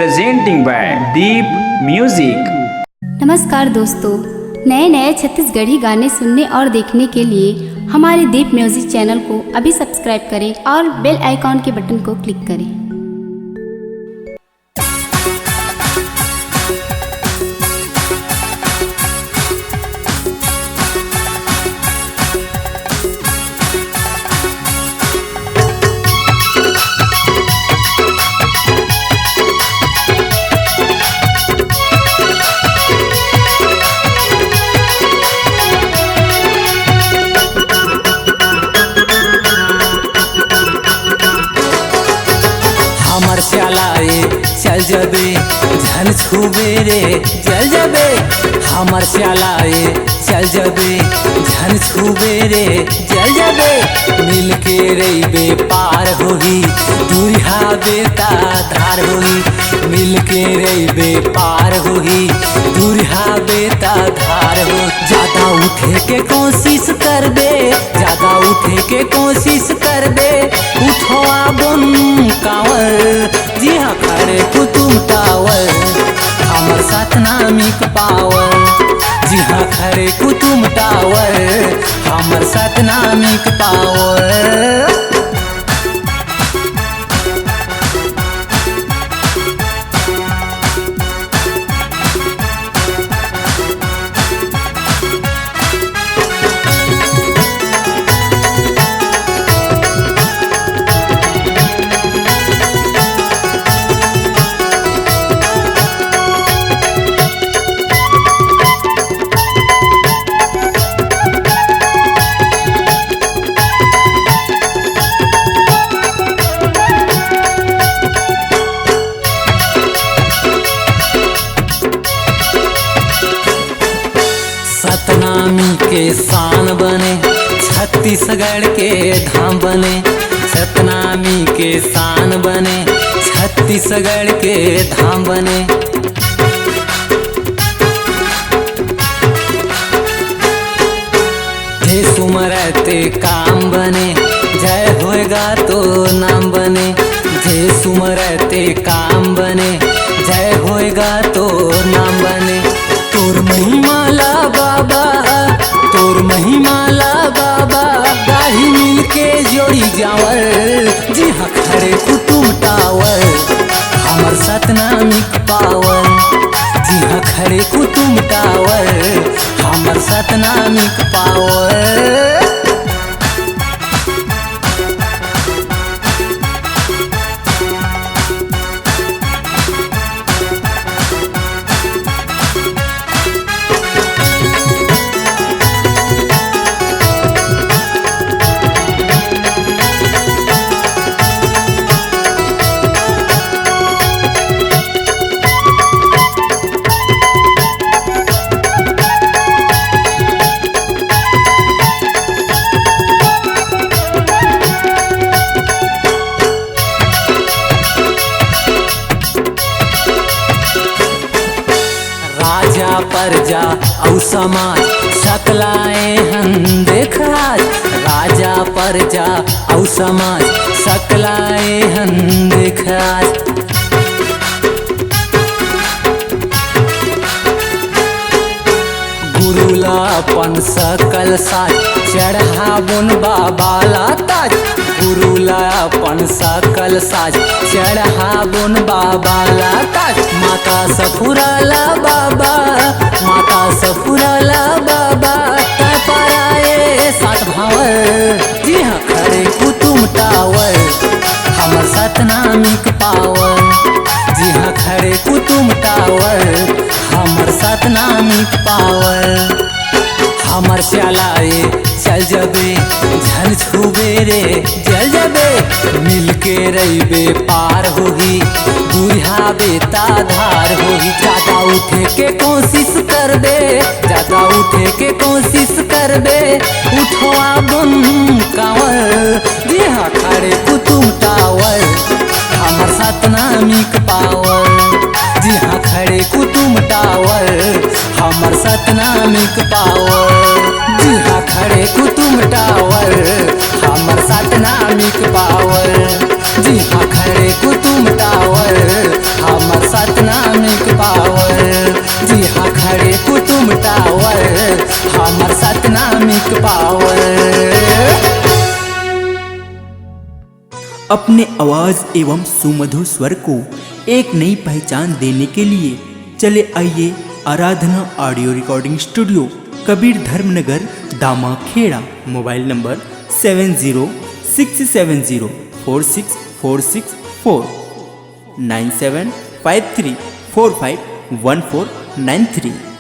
presenting by Deep Music। नमस्कार दोस्तों, नए नए छत्तीसगढ़ी गाने सुनने और देखने के लिए हमारे दीप म्यूजिक चैनल को अभी सब्सक्राइब करें और बेल आइकॉन के बटन को क्लिक करें। चल जबे झन छुबे रे जल जबे हमर श्यालाए चल जबे झन छुबे रे जल जबे मिल के रहीबे पार होही दूरिहा बेता धार होही मिल के रहीबे पार होही दूरिहा बेता धार हो। ज्यादा उठे के कोशिश करबे ज्यादा उठे के कोशिश करबे उठो आबन कांवर जी हाँ खड़े कुतुम टावर हमर साथ नामिक पावर जी हाँ खड़े कुतुम टावर हमर साथ नामिक पावर। सतनामी के शान बने छत्तीसगढ़ के धाम बने सतनामी के शान बने छत्तीसगढ़ के धाम बने। जे सुमरते काम बने जय होएगा तो नाम बने जे सुमरते काम बने जय होएगा तो नाम बने। तोर महिमाला बाबा तोर महिमाला बाबा गाही मिल के जोड़ी जावर जी हाँ खड़े कुतुम टावर हमर सतनामिक पावर जी हाँ खड़े कुतुम टावर हमर सतनामिक पावर। राजा प्रजा औ समाज सकलाए हन देखा राजा प्रजा औ समाज सकलाए हन देखा। गुरुला अपन सकल साज चढ़ाबुन बाबा लाताज गुरुला अपन सकल साज चढ़ाबुन बाबा लाताज। माता सफुराला बाबा माता सफुराला बाबा तपराए सात भावर जी हाँ खड़े कुतुम टावर हमर सतनामिक पावर जी हाँ खड़े कुतुम टावर हमर सतनामिक पावर। हमर श्यालाए चल जबे झन छुबे रे जल जबे मिल के रहीबे पार होही दूरिहा बेता धार होही। ज्यादा उठे के कोशिश करबे ज्यादा उठे के कोशिश करबे उठो आबन कांवर जी हाँ खड़े कुतुम टावर हमर सतनामिक पावर जी हाँ खड़े कुतुम टावर हमर सतनामिक पावर जी हाँ खड़े कुतुम टावर हमर सतनामिक पावर जी हाँ खड़े कुतुम टावर हमर अपने आवाज़ एवं सुमधुर स्वर को एक नई पहचान देने के लिए चले आइए Aradhana audio recording studio, Kabir Dharmanagar, Dama Kheda. Mobile number 7067046464 9753451493।